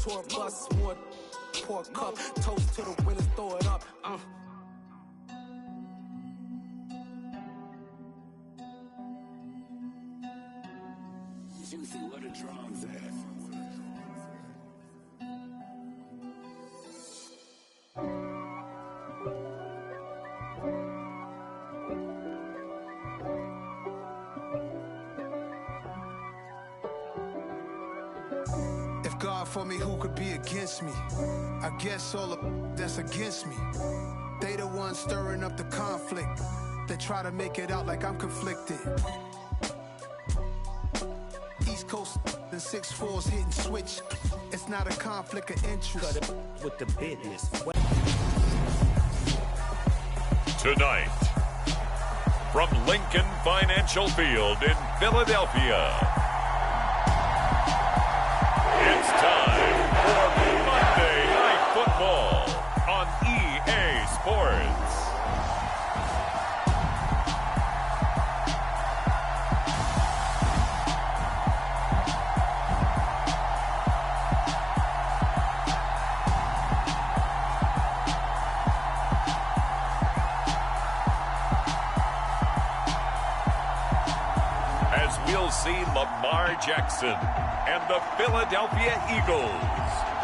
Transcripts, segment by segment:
tour bus, more pork cup. Toast to the winners, throw it up. Juicy, what a drums at. If God for me, who could be against me? I guess all the that's against me. They the ones stirring up the conflict. They try to make it out like I'm conflicted. East Coast and 6'4's hitting switch. It's not a conflict of interest. Cut it with the business. Tonight, from Lincoln Financial Field in Philadelphia, it's time for Monday Night Football on EA Sports. As we'll see Lamar Jackson and the Philadelphia Eagles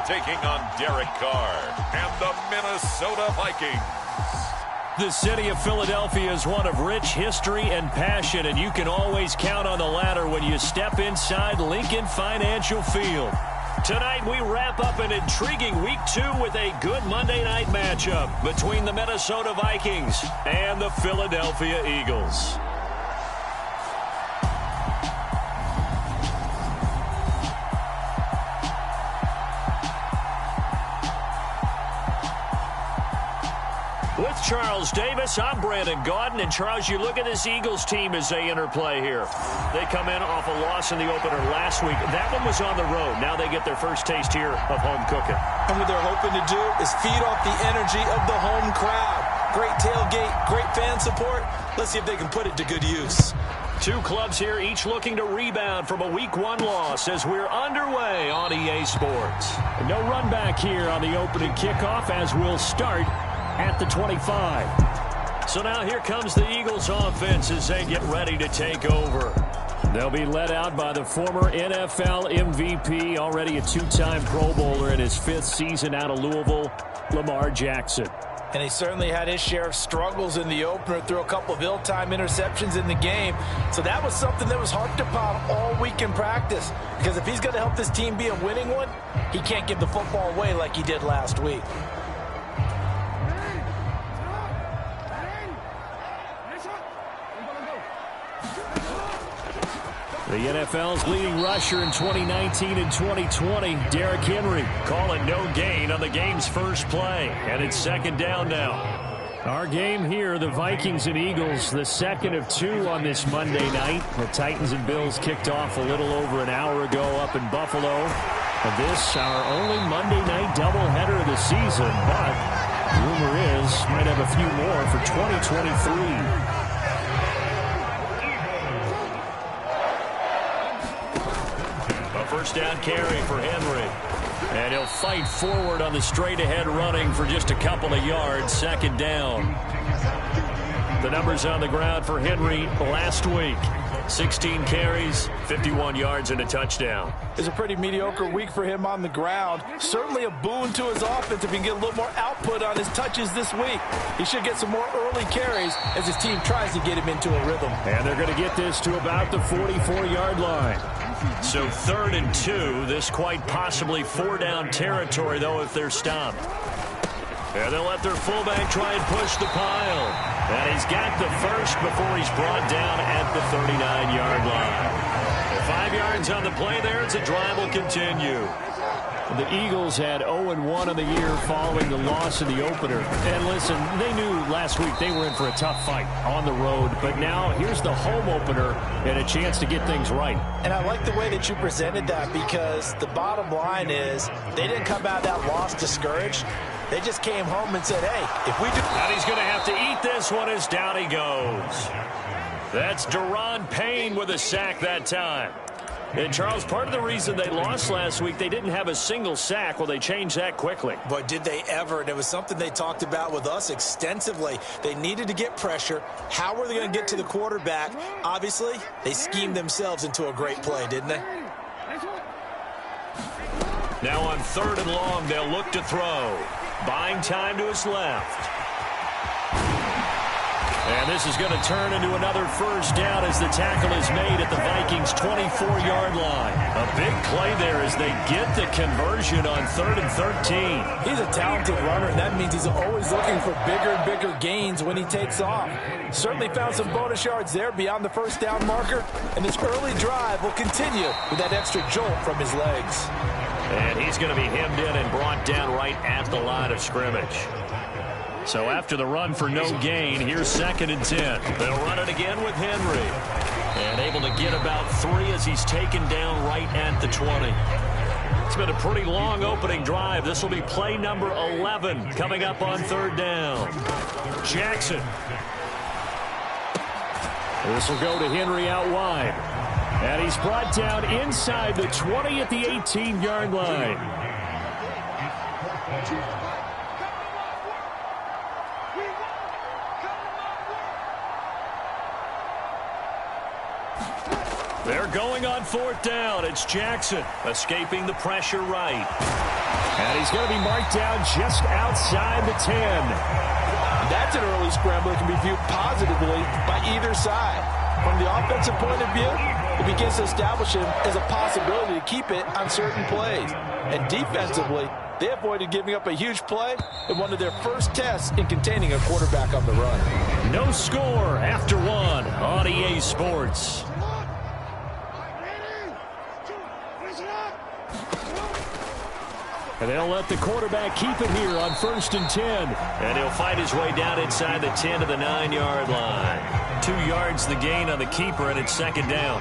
taking on Derek Carr and the Minnesota Vikings. The city of Philadelphia is one of rich history and passion, and you can always count on the latter when you step inside Lincoln Financial Field. Tonight, we wrap up an intriguing Week 2 with a good Monday night matchup between the Minnesota Vikings and the Philadelphia Eagles. With Charles Davis, I'm Brandon Gaudin. And Charles, you look at this Eagles team as they interplay here. They come in off a loss in the opener last week. That one was on the road. Now they get their first taste here of home cooking. And what they're hoping to do is feed off the energy of the home crowd. Great tailgate, great fan support. Let's see if they can put it to good use. Two clubs here, each looking to rebound from a Week 1 loss as we're underway on EA Sports. No run back here on the opening kickoff as we'll start at the 25. So now here comes the Eagles offense as they get ready to take over. They'll be led out by the former NFL MVP, already a two-time Pro Bowler in his 5th season out of Louisville, Lamar Jackson. And he certainly had his share of struggles in the opener, threw a couple of ill-timed interceptions in the game. So that was something that was harped upon all week in practice. Because if he's going to help this team be a winning one, he can't give the football away like he did last week. The NFL's leading rusher in 2019 and 2020, Derrick Henry, calling no gain on the game's first play. And it's second down now. Our game here, the Vikings and Eagles, the second of 2 on this Monday night. The Titans and Bills kicked off a little over an hour ago up in Buffalo. And this, our only Monday night doubleheader of the season. But rumor is, might have a few more for 2023. First down carry for Henry. And he'll fight forward on the straight-ahead running for just a couple of yards. Second down. The numbers on the ground for Henry last week. 16 carries, 51 yards, and a touchdown. It's a pretty mediocre week for him on the ground. Certainly a boon to his offense if he can get a little more output on his touches this week. He should get some more early carries as his team tries to get him into a rhythm. And they're going to get this to about the 44-yard line. So 3rd and 2, this quite possibly 4-down territory, though, if they're stopped. And they'll let their fullback try and push the pile. And he's got the first before he's brought down at the 39-yard line. 5 yards on the play there as the drive will continue. The Eagles had 0-1 on the year following the loss in the opener. And listen, they knew last week they were in for a tough fight on the road. But now here's the home opener and a chance to get things right. And I like the way that you presented that because the bottom line is they didn't come out of that loss discouraged. They just came home and said, hey, if we do... And he's going to have to eat this one as down he goes. That's Daron Payne with a sack that time. And, Charles, part of the reason they lost last week, they didn't have a single sack. Well, they changed that quickly. But did they ever? And it was something they talked about with us extensively. They needed to get pressure. How were they going to get to the quarterback? Obviously, they schemed themselves into a great play, didn't they? Now on 3rd and long, they'll look to throw. Buying time to his left. And this is going to turn into another first down as the tackle is made at the Vikings' 24-yard line. A big play there as they get the conversion on 3rd and 13. He's a talented runner, and that means he's always looking for bigger and bigger gains when he takes off. Certainly found some bonus yards there beyond the first down marker, and this early drive will continue with that extra jolt from his legs. And he's going to be hemmed in and brought down right at the line of scrimmage. So after the run for no gain, here's 2nd and 10. They'll run it again with Henry. And able to get about 3 as he's taken down right at the 20. It's been a pretty long opening drive. This will be play number 11 coming up on 3rd down. Jackson. This will go to Henry out wide. And he's brought down inside the 20 at the 18-yard line. They're going on 4th down. It's Jackson escaping the pressure right. And he's going to be marked down just outside the 10. That's an early scramble that can be viewed positively by either side. From the offensive point of view, it begins to establish him as a possibility to keep it on certain plays. And defensively, they avoided giving up a huge play in one of their first tests in containing a quarterback on the run. No score after 1 on EA Sports. And they'll let the quarterback keep it here on 1st and 10. And he'll fight his way down inside the 10 to the 9-yard line. 2 yards the gain on the keeper, and it's 2nd down.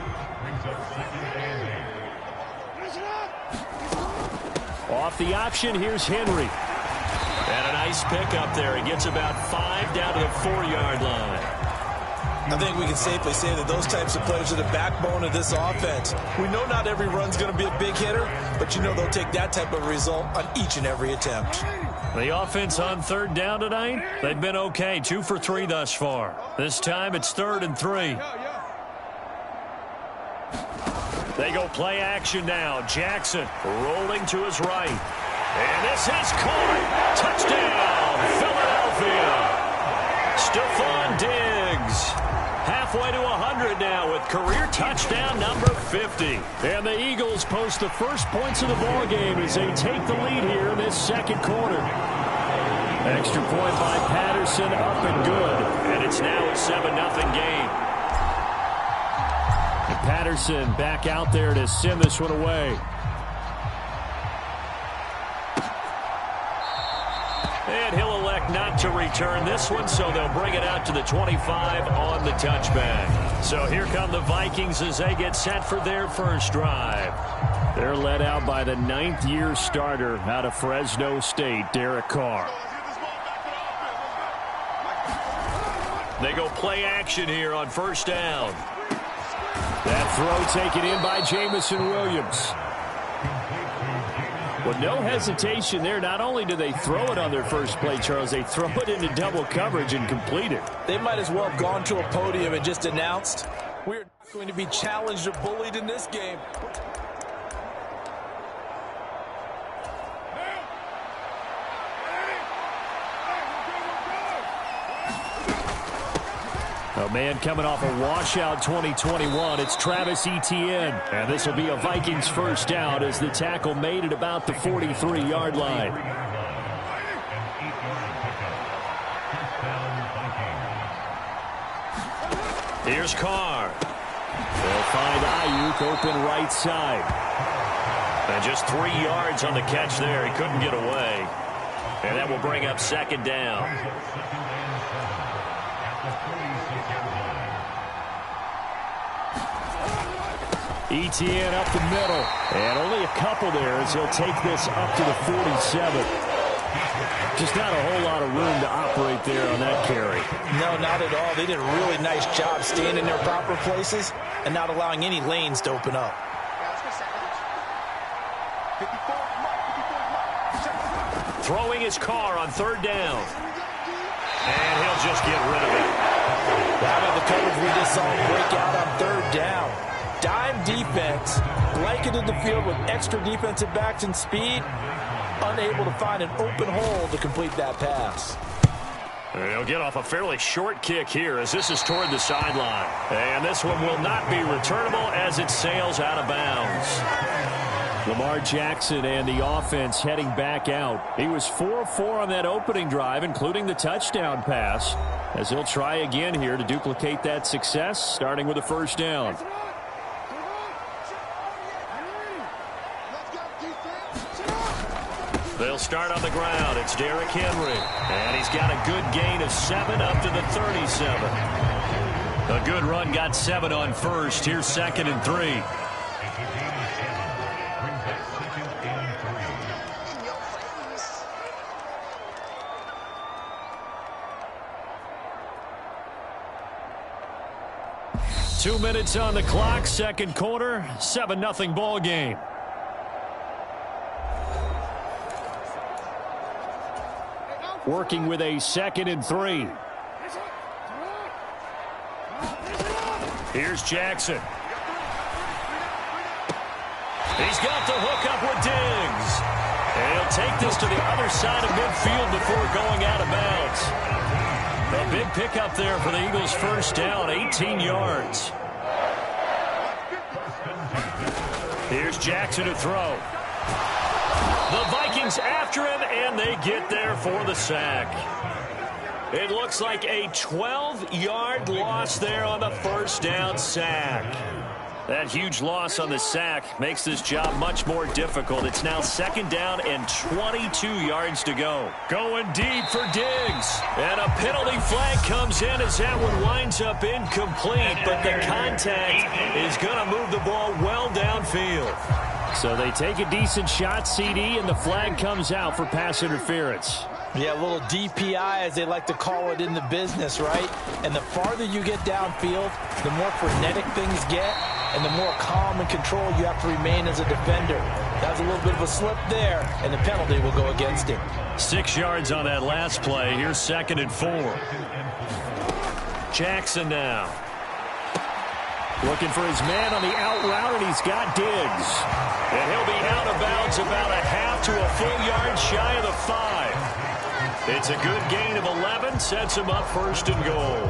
Off the option, here's Henry. And a nice pickup there. He gets about 5 down to the 4-yard line. I think we can safely say that those types of players are the backbone of this offense. We know not every run's going to be a big hitter, but you know they'll take that type of result on each and every attempt. The offense on 3rd down tonight, they've been okay. 2 for 3 thus far. This time it's 3rd and 3. They go play action now. Jackson rolling to his right. And this is caught. Touchdown, Philadelphia. Stephon Diggs. Halfway to 100 now with career touchdown number 50. And the Eagles post the first points of the ball game as they take the lead here in this 2nd quarter. Extra point by Patterson, up and good. And it's now a 7-0 game. And Patterson back out there to send this one away. And he'll elect not to return this one, so they'll bring it out to the 25 on the touchback. So here come the Vikings as they get set for their first drive. They're led out by the 9th-year starter out of Fresno State, Derek Carr. They go play action here on 1st down. That throw taken in by Jamison Williams. With no hesitation there, not only do they throw it on their first play, Charles, they throw it into double coverage and complete it. They might as well have gone to a podium and just announced, we're not going to be challenged or bullied in this game. A man coming off a washout 2021. It's Travis Etienne. And this will be a Vikings first down as the tackle made at about the 43-yard line. Here's Carr. They'll find Ayuk open right side. And just 3 yards on the catch there. He couldn't get away. And that will bring up 2nd down. Etienne up the middle. And only a couple there as he'll take this up to the 47. Just not a whole lot of room to operate there on that carry. No, not at all. They did a really nice job staying in their proper places and not allowing any lanes to open up. Throwing his car on third down. And he'll just get rid of it. Out of the coverage we just saw him break out on third down. Dime defense, blanketed the field with extra defensive backs and speed, unable to find an open hole to complete that pass. He'll get off a fairly short kick here as this is toward the sideline. And this one will not be returnable as it sails out of bounds. Lamar Jackson and the offense heading back out. He was 4-4 on that opening drive, including the touchdown pass, as he'll try again here to duplicate that success, starting with a first down. They'll start on the ground. It's Derrick Henry. And he's got a good gain of 7 up to the 37. A good run got 7 on first. Here's 2nd and 3. Two minutes on the clock, second quarter, 7-0 ball game. Working with a 2nd and 3. Here's Jackson. He's got the hook up with Diggs. And he'll take this to the other side of midfield before going out of bounds. A big pickup there for the Eagles' first down, 18 yards. Here's Jackson to throw. The Vikings after him, and they get there for the sack. It looks like a 12-yard loss there on the first down sack. That huge loss on the sack makes this job much more difficult. It's now 2nd down and 22 yards to go. Going deep for Diggs. And a penalty flag comes in as that one winds up incomplete. But the contact is going to move the ball well downfield. So they take a decent shot, CD, and the flag comes out for pass interference. Yeah, a little DPI, as they like to call it in the business, right? And the farther you get downfield, the more frenetic things get, and the more calm and control you have to remain as a defender. That was a little bit of a slip there, and the penalty will go against him. 6 yards on that last play. Here's 2nd and 4. Jackson now. Looking for his man on the out route, and he's got Diggs. And he'll be out of bounds about a half to a full yard shy of the 5. It's a good gain of 11, sets him up 1st and goal.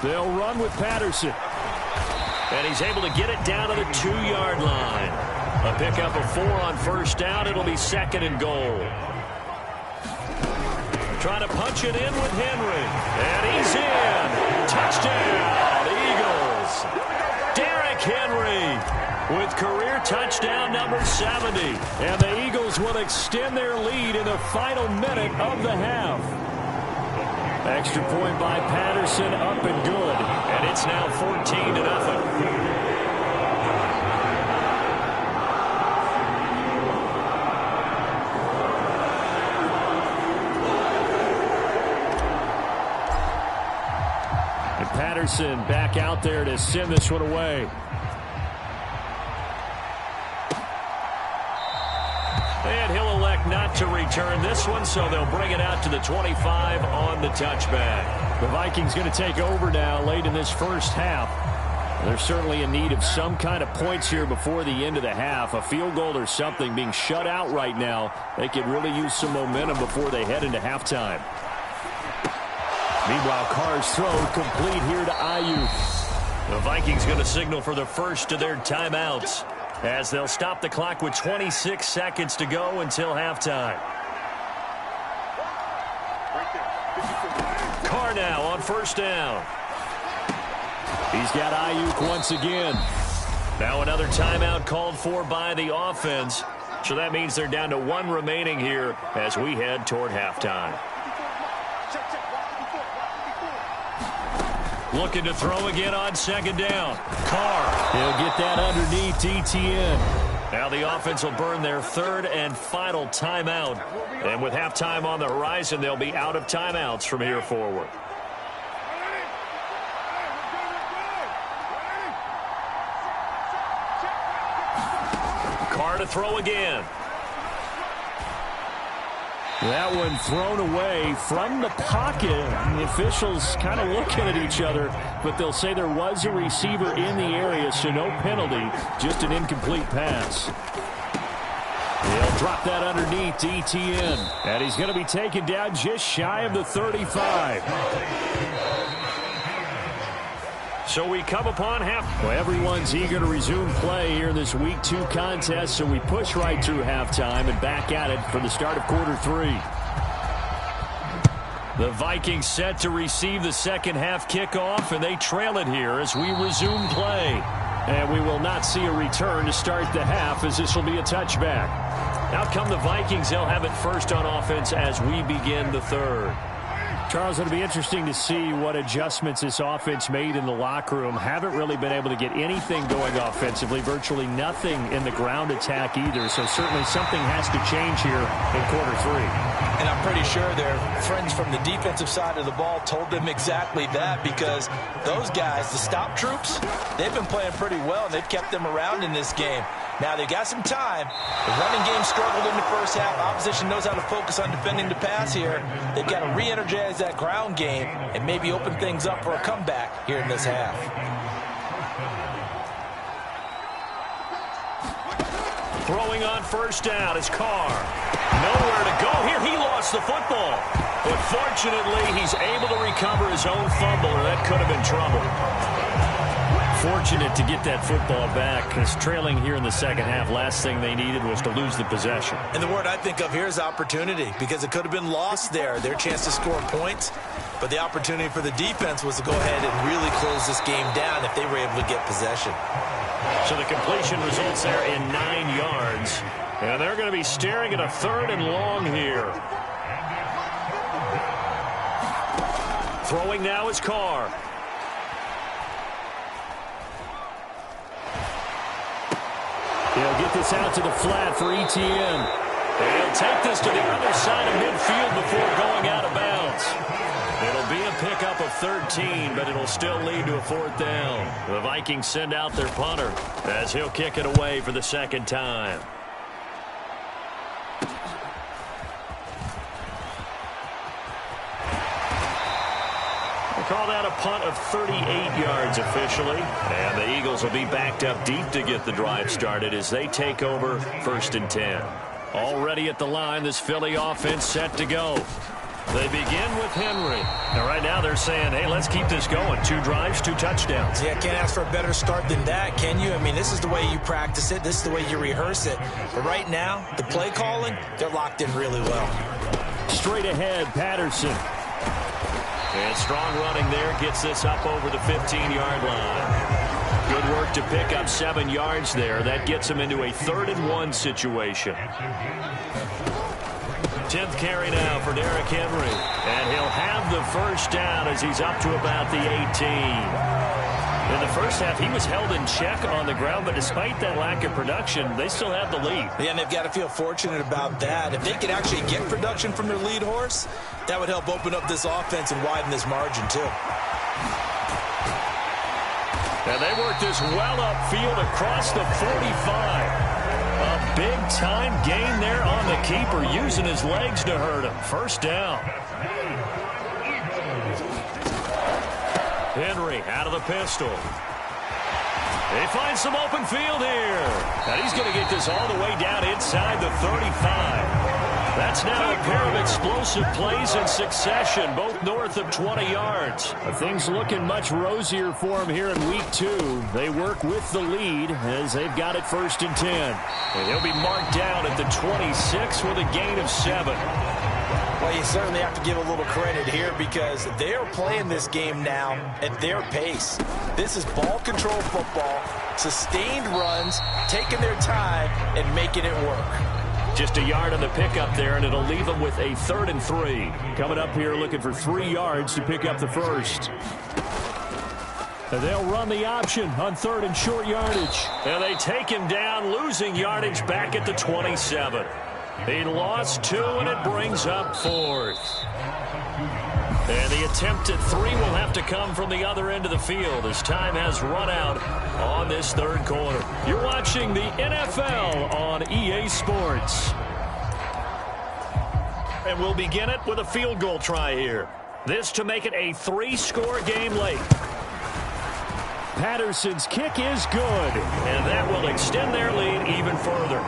They'll run with Patterson. And he's able to get it down to the 2-yard line. A pickup of 4 on first down. It'll be 2nd and goal. Trying to punch it in with Henry. And he's in. Touchdown, Eagles. Derrick Henry with career touchdown number 70. And the Eagles will extend their lead in the final minute of the half. Extra point by Patterson, up and good. And it's now 14-0. Patterson back out there to send this one away. And he'll elect not to return this one, so they'll bring it out to the 25 on the touchback. The Vikings going to take over now late in this first half. They're certainly in need of some kind of points here before the end of the half. A field goal or something. Being shut out right now, they could really use some momentum before they head into halftime. Meanwhile, Carr's throw complete here to Ayuk. The Vikings going to signal for the first of their timeouts as they'll stop the clock with 26 seconds to go until halftime. Carr now on first down. He's got Ayuk once again. Now another timeout called for by the offense. So that means they're down to 1 remaining here as we head toward halftime. Looking to throw again on 2nd down. Carr. He'll get that underneath ETN. Now the offense will burn their 3rd and final timeout. And with halftime on the horizon, they'll be out of timeouts from here forward. Carr to throw again. That one thrown away from the pocket. The officials kind of looking at each other, but they'll say there was a receiver in the area, so no penalty, just an incomplete pass. He'll drop that underneath to ETN, and he's going to be taken down just shy of the 35. So we come upon half. Well, everyone's eager to resume play here in this Week 2 contest, so we push right through halftime and back at it for the start of quarter 3. The Vikings set to receive the second half kickoff, and they trail it here as we resume play. And we will not see a return to start the half, as this will be a touchback. Out come the Vikings. They'll have it first on offense as we begin the third. Charles, it'll be interesting to see what adjustments this offense made in the locker room. Haven't really been able to get anything going offensively, virtually nothing in the ground attack either. So certainly something has to change here in quarter 3. And I'm pretty sure their friends from the defensive side of the ball told them exactly that, because those guys, the stop troops, they've been playing pretty well, and they've kept them around in this game. Now, they've got some time. The running game struggled in the first half. Opposition knows how to focus on defending the pass here. They've got to re-energize that ground game and maybe open things up for a comeback here in this half. Throwing on first down is Carr. Nowhere to go here. He lost the football. But fortunately, he's able to recover his own fumble, or that could have been trouble. Fortunate to get that football back, because trailing here in the second half, last thing they needed was to lose the possession. And the word I think of here is opportunity, because it could have been lost there, their chance to score points. But the opportunity for the defense was to go ahead and really close this game down if they were able to get possession. So the completion results there in 9 yards. And they're going to be staring at a 3rd and long here. Throwing now is Carr. He'll get this out to the flat for ETN. He'll take this to the other side of midfield before going out of bounds. It'll be a pickup of 13, but it'll still lead to a 4th down. The Vikings send out their punter as he'll kick it away for the second time. Call that a punt of 38 yards officially. And the Eagles will be backed up deep to get the drive started as they take over 1st and 10. Already at the line, this Philly offense set to go. They begin with Henry. And right now they're saying, hey, let's keep this going. 2 drives, 2 touchdowns. Yeah, can't ask for a better start than that, can you? I mean, this is the way you practice it. This is the way you rehearse it. But right now, the play calling, they're locked in really well. Straight ahead, Patterson. And strong running there gets this up over the 15-yard line. Good work to pick up 7 yards there. That gets him into a 3rd and 1 situation. 10th carry now for Derrick Henry. And he'll have the first down as he's up to about the 18. In the first half, he was held in check on the ground, but despite that lack of production, they still have the lead. Yeah, and they've got to feel fortunate about that. If they could actually get production from their lead horse, that would help open up this offense and widen this margin, too. And they work this well upfield across the 45. A big-time gain there on the keeper, using his legs to hurt him. First down. Henry out of the pistol. They find some open field here. And he's going to get this all the way down inside the 35. That's now a pair of explosive plays in succession, both north of 20 yards. Things looking much rosier for him here in week 2. They work with the lead as they've got it 1st and 10. And he'll be marked down at the 26 with a gain of 7. Well, you certainly have to give a little credit here because they're playing this game now at their pace. This is ball control football, sustained runs, taking their time, and making it work. Just a yard on the pickup there, and it'll leave them with a 3rd and 3. Coming up here looking for 3 yards to pick up the first. And they'll run the option on 3rd and short yardage. And they take him down, losing yardage back at the 27. He lost 2, and it brings up 4th. And the attempt at three will have to come from the other end of the field as time has run out on this third quarter. You're watching the NFL on EA Sports. And we'll begin it with a field goal try here. This to make it a three-score game late. Patterson's kick is good. And that will extend their lead even further.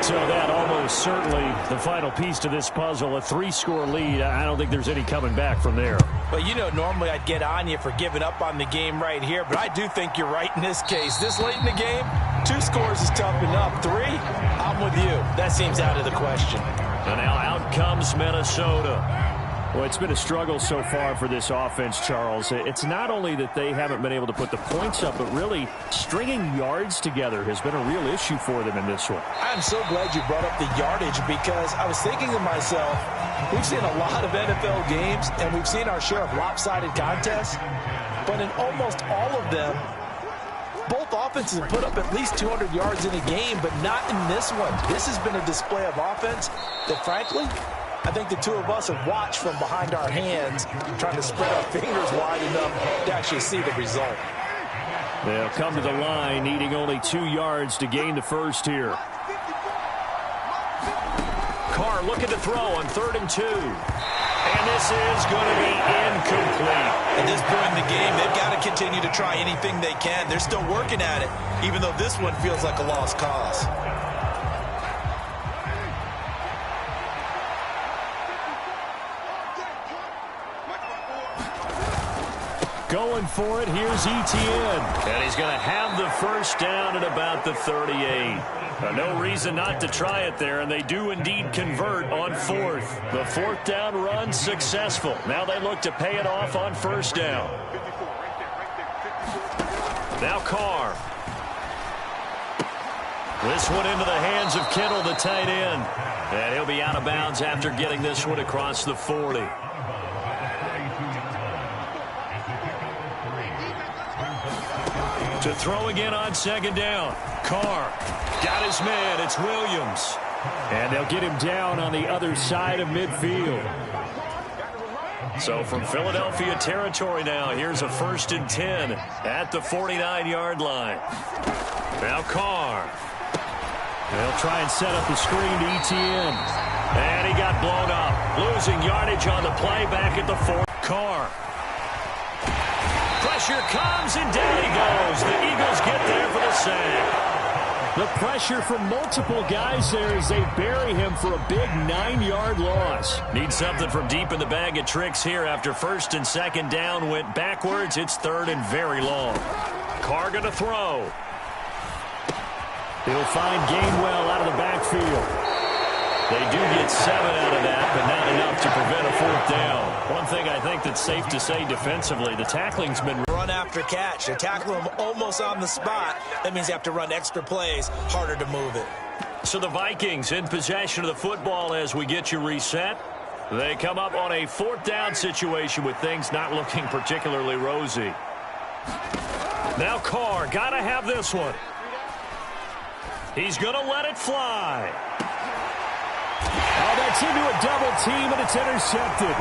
So that almost certainly the final piece to this puzzle, a three-score lead. I don't think there's any coming back from there. Well, you know, normally I'd get on you for giving up on the game right here, but I do think you're right in this case. This late in the game, 2 scores is tough enough. 3, I'm with you. That seems out of the question. And now out comes Minnesota. Well, it's been a struggle so far for this offense, Charles. It's not only that they haven't been able to put the points up, but really stringing yards together has been a real issue for them in this one. I'm so glad you brought up the yardage because I was thinking to myself, we've seen a lot of NFL games and we've seen our share of lopsided contests, but in almost all of them, both offenses have put up at least 200 yards in a game, but not in this one. This has been a display of offense that, frankly, I think the two of us have watched from behind our hands, trying to spread our fingers wide enough to actually see the result. They'll come to the line, needing only 2 yards to gain the first here. Carr looking to throw on 3rd and 2. And this is going to be incomplete. At this point in the game, they've got to continue to try anything they can. They're still working at it, even though this one feels like a lost cause. Going for it, here's Etienne. And he's going to have the first down at about the 38. No reason not to try it there, and they do indeed convert on 4th. The 4th down run successful. Now they look to pay it off on 1st down. Now Carr. This one into the hands of Kittle, the tight end. And he'll be out of bounds after getting this one across the 40. To throw again on 2nd down. Carr got his man. It's Williams. And they'll get him down on the other side of midfield. So from Philadelphia territory now, here's a 1st and 10 at the 49-yard line. Now Carr. They'll try and set up the screen to Etienne. And he got blown up. Losing yardage on the play back at the 4. Carr. Pressure comes, and down he goes. The Eagles get there for the sack. The pressure from multiple guys there as they bury him for a big 9-yard loss. Need something from deep in the bag of tricks here after 1st and 2nd down went backwards. It's 3rd and very long. Carr going to throw. He'll find Gainwell out of the backfield. They do get 7 out of that, but not enough to prevent a 4th down. One thing I think that's safe to say defensively, the tackling's been run after catch. They tackle him almost on the spot. That means you have to run extra plays, harder to move it. So the Vikings in possession of the football as we get you reset. They come up on a 4th down situation with things not looking particularly rosy. Now Carr, got to have this one. He's going to let it fly. Oh, that's into a double team, and it's intercepted.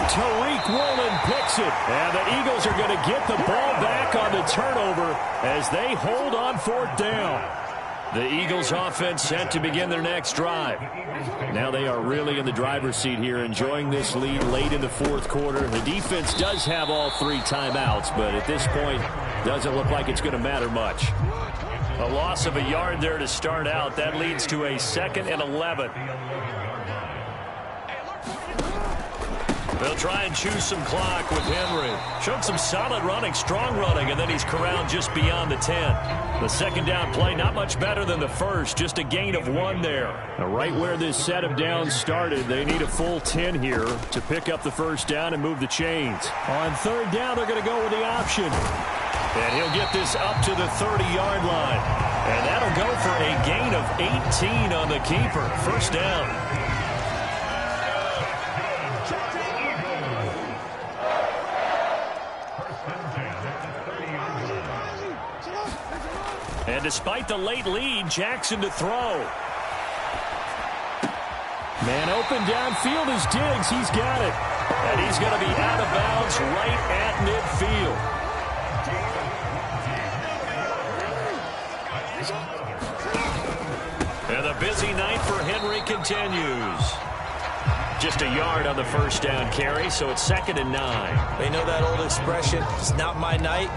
Tariq Woolen picks it. And the Eagles are going to get the ball back on the turnover as they hold on 4th down. The Eagles offense set to begin their next drive. Now they are really in the driver's seat here, enjoying this lead late in the 4th quarter. The defense does have all 3 timeouts, but at this point, doesn't look like it's going to matter much. A loss of a yard there to start out. That leads to a 2nd and 11. They'll try and choose some clock with Henry. Showed some solid running, strong running, and then he's corralled just beyond the 10. The 2nd down play, not much better than the first, just a gain of 1 there. Now, right where this set of downs started, they need a full 10 here to pick up the 1st down and move the chains. On 3rd down, they're going to go with the option. And he'll get this up to the 30-yard line. And that'll go for a gain of 18 on the keeper. 1st down. And despite the late lead, Jackson to throw. Man open downfield is Diggs. He's got it. And he's going to be out of bounds right at midfield. And the busy night for Henry continues. Just a yard on the first down carry, so it's 2nd and 9. They know that old expression, it's not my night.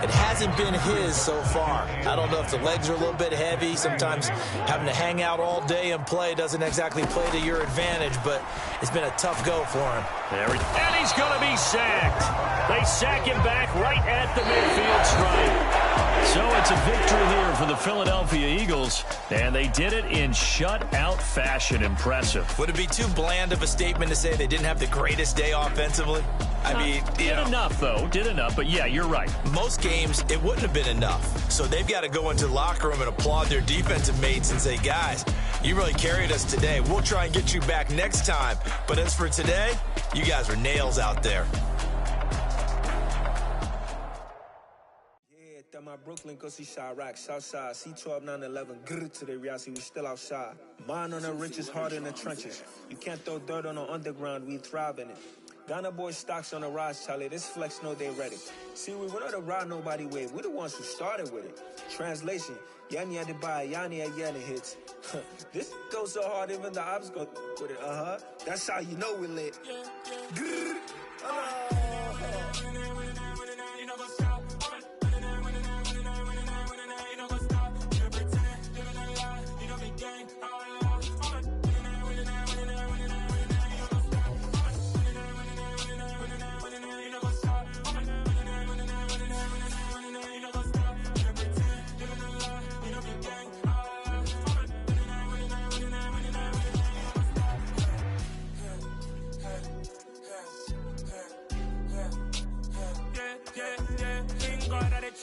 It hasn't been his so far. I don't know if the legs are a little bit heavy. Sometimes having to hang out all day and play doesn't exactly play to your advantage, but it's been a tough go for him. And he's going to be sacked. They sack him back right at the midfield stripe. So it's a victory here for the Philadelphia Eagles, and they did it in shutout fashion. Impressive. Would it be too bland of a statement to say they didn't have the greatest day offensively? I mean, did enough, though. Did enough, but yeah, you're right. Most games, it wouldn't have been enough. So they've got to go into the locker room and applaud their defensive mates and say, guys, you really carried us today. We'll try and get you back next time. But as for today, you guys are nails out there. My Brooklyn, go see Chirac, Southside, C12, 911, grrr to the reality, we still outside. Mine on the richest, heart in the trenches. You can't throw dirt on the underground, we thrive in it. Ghana boys stocks on the rise, Charlie, this flex know they ready. See, we were not to ride nobody with, we're the ones who started with it. Translation, Yanni had to buy, Yanni had Yanni hits. This goes so hard, even the ops go with it, That's how you know we lit. Grrr,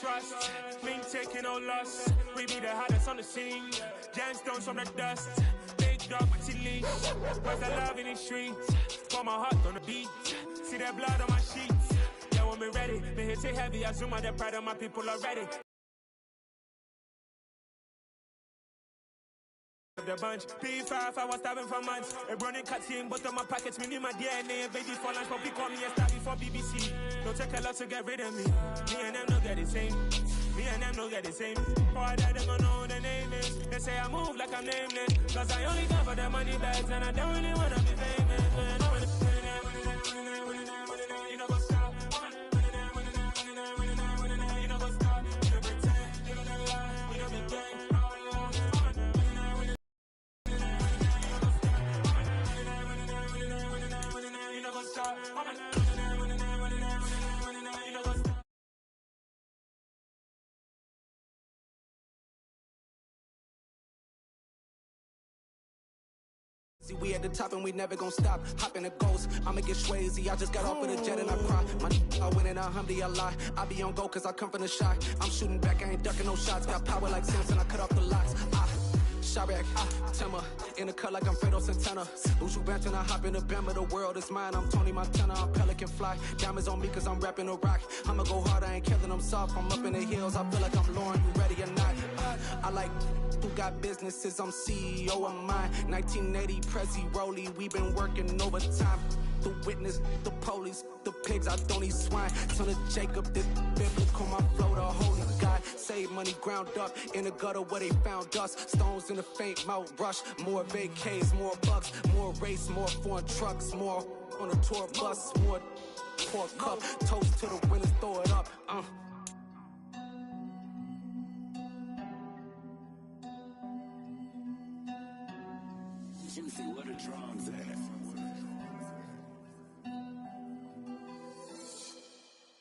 trust, we ain't taking no loss. We be the hottest on the scene. Gemstones from the dust. Big dog with your leash. Where's the love in the streets? Pour my heart on the beat. See that blood on my sheets. Yeah, when we ready, me hit it heavy. I zoom out the pride of my people already. The bunch, P5, I was starving for months. A running cuts in, but on my pockets, me need my DNA. Baby for lunch, but we call me a star before BBC. Don't take a lot to get rid of me. Me and them don't get the same. Me and them don't get the same. Boy, that they gonna know who the name is. They say I move like I'm nameless. Cause I only got for the money bags, and I don't really wanna be famous. You know what's up? You know what's up? You don't pretend, you don't lie, you don't be gay. See, we at the top and we never gon' stop. Hop in a ghost, I'ma get swayzy. I just got off of the jet and I cry. My I win and I humdy a lot. I be on go cause I come from the shot. I'm shooting back, I ain't ducking no shots. Got power like Samson, I cut off the locks. Chirac, Timmer, in the cut like I'm Fredo Santana. Buju Banton, I hop in the Bama, the world is mine. I'm Tony Montana, I'm Pelican Fly. Diamonds on me cause I'm rapping a rock. I'ma go hard, I ain't killing them soft. I'm up in the hills, I feel like I'm Lauren, you ready or not? I like who got businesses, I'm CEO of mine. 1980 Prezi Rolly, we been working overtime. The witness, the police, the pigs, I don't eat swine. Son of Jacob, this biblical, my flow, the holy God. Save money ground up in the gutter where they found us. Stones in the faint mouth rush. More vacays, more bucks, more race, more foreign trucks, more on a tour bus, more pork cup. Toast to the winners, throw it up. Juicy, what a drums at.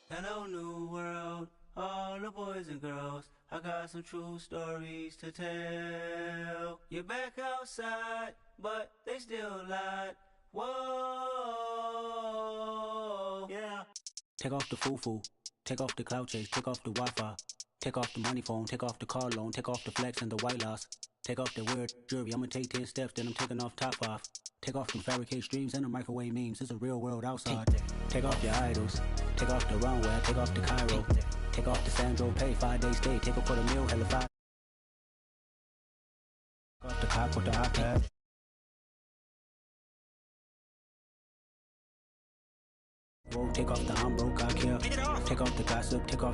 Hello, new world, all the boys and girls. I got some true stories to tell. You're back outside, but they still lied. Whoa, yeah. Take off the foo-foo, take off the cloud chase, take off the Wi-Fi, take off the money phone, take off the car loan, take off the flex and the white loss. Take off the weird jewelry, I'ma take 10 steps, then I'm taking off top 5. Take off the fabricate streams and the microwave memes, it's a real world outside. Take off your idols, take off the runway, take off the Cairo. Take off the Sandro pay, 5 days stay, take a quarter meal, hella 5. Take off the cop with the iPad. Take off the I'm broke, I care. Take off the gossip, take off